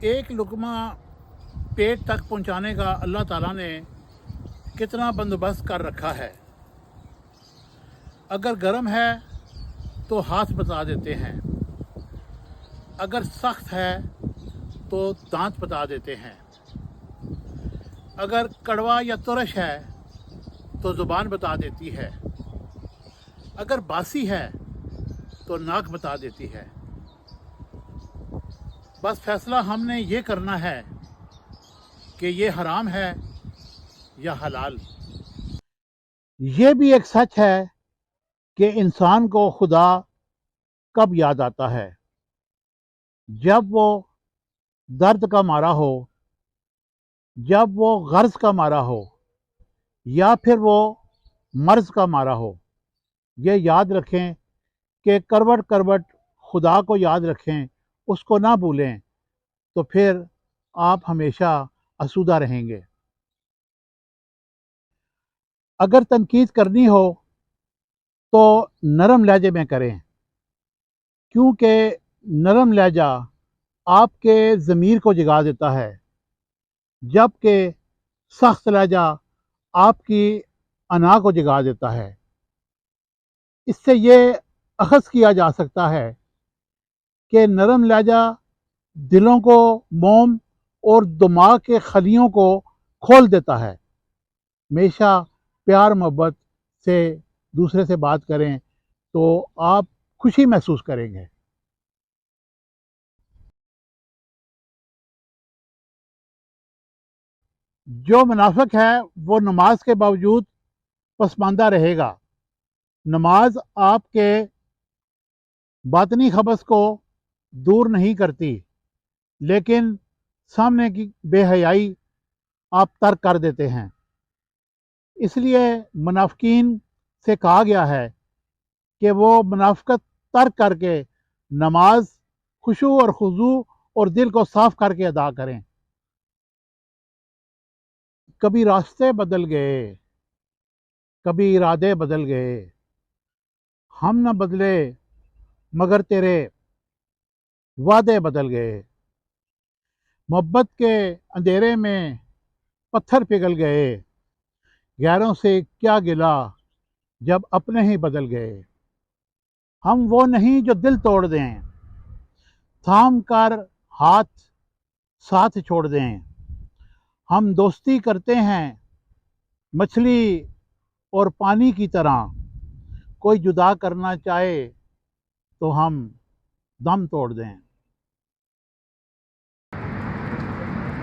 ایک لقمہ پیٹ تک پہنچانے کا اللہ تعالیٰ نے کتنا بندوبست کر رکھا ہے۔ اگر گرم ہے تو ہاتھ بتا دیتے ہیں، اگر سخت ہے تو دانت بتا دیتے ہیں، اگر کڑوا یا ترش ہے تو زبان بتا دیتی ہے، اگر باسی ہے تو ناک بتا دیتی ہے۔ بس فیصلہ ہم نے یہ کرنا ہے کہ یہ حرام ہے یا حلال۔ یہ بھی ایک سچ ہے کہ انسان کو خدا کب یاد آتا ہے؟ جب وہ درد کا مارا ہو، جب وہ غرض کا مارا ہو، یا پھر وہ مرض کا مارا ہو۔ یہ یاد رکھیں کہ کروٹ کروٹ خدا کو یاد رکھیں، اس کو نہ بھولیں، تو پھر آپ ہمیشہ آسودہ رہیں گے۔ اگر تنقید کرنی ہو تو نرم لہجے میں کریں، کیونکہ نرم لہجہ آپ کے ضمیر کو جگا دیتا ہے، جبکہ سخت لہجہ آپ کی انا کو جگا دیتا ہے۔ اس سے یہ اخذ کیا جا سکتا ہے کہ نرم لہجہ دلوں کو، موم اور دماغ کے خلیوں کو کھول دیتا ہے۔ ہمیشہ پیار محبت سے دوسرے سے بات کریں تو آپ خوشی محسوس کریں گے۔ جو منافق ہے وہ نماز کے باوجود پسماندہ رہے گا۔ نماز آپ کے باطنی خبث کو دور نہیں کرتی، لیکن سامنے کی بے حیائی آپ ترک کر دیتے ہیں۔ اس لیے منافقین سے کہا گیا ہے کہ وہ منافقت ترک کر کے نماز خشوع اور خضوع اور دل کو صاف کر کے ادا کریں۔ کبھی راستے بدل گئے، کبھی ارادے بدل گئے، ہم نہ بدلے مگر تیرے وعدے بدل گئے۔ محبت کے اندھیرے میں پتھر پگھل گئے، غیروں سے کیا گلہ جب اپنے ہی بدل گئے۔ ہم وہ نہیں جو دل توڑ دیں، تھام کر ہاتھ ساتھ چھوڑ دیں۔ ہم دوستی کرتے ہیں مچھلی اور پانی کی طرح، کوئی جدا کرنا چاہے تو ہم دم توڑ دیں۔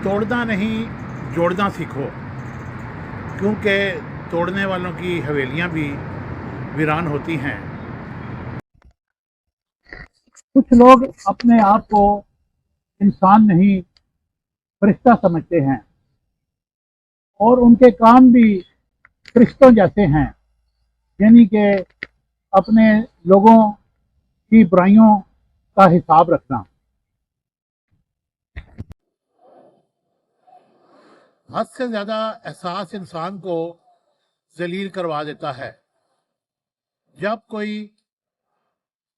توڑنا نہیں، جوڑنا سیکھو، کیونکہ توڑنے والوں کی حویلیاں بھی ویران ہوتی ہیں۔ کچھ لوگ اپنے آپ کو انسان نہیں فرشتہ سمجھتے ہیں، اور ان کے کام بھی فرشتوں جیسے ہیں، یعنی کہ اپنے لوگوں کی برائیوں کا حساب رکھنا۔ حد سے زیادہ احساس انسان کو ذلیل کروا دیتا ہے۔ جب کوئی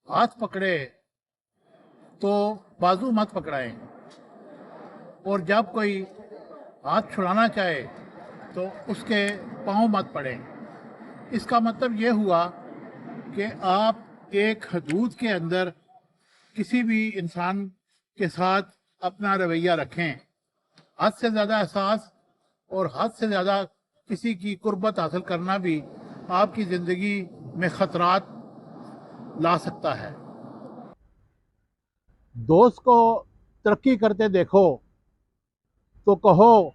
ہاتھ پکڑے تو بازو مت پکڑائیں، اور جب کوئی ہاتھ چھڑانا چاہے تو اس کے پاؤں مت پڑیں۔ اس کا مطلب یہ ہوا کہ آپ ایک حدود کے اندر کسی بھی انسان کے ساتھ اپنا رویہ رکھیں۔ حد سے زیادہ احساس اور حد سے زیادہ کسی کی قربت حاصل کرنا بھی آپ کی زندگی میں خطرات لا سکتا ہے۔ دوست کو ترقی کرتے دیکھو تو کہو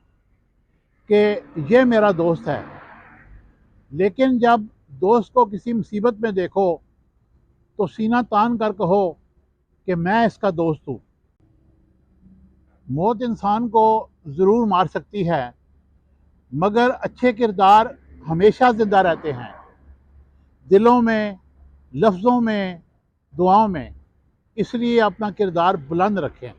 کہ یہ میرا دوست ہے، لیکن جب دوست کو کسی مصیبت میں دیکھو تو سینہ تان کر کہو کہ میں اس کا دوست ہوں۔ موت انسان کو ضرور مار سکتی ہے، مگر اچھے کردار ہمیشہ زندہ رہتے ہیں، دلوں میں، لفظوں میں، دعاؤں میں۔ اس لیے اپنا کردار بلند رکھیں۔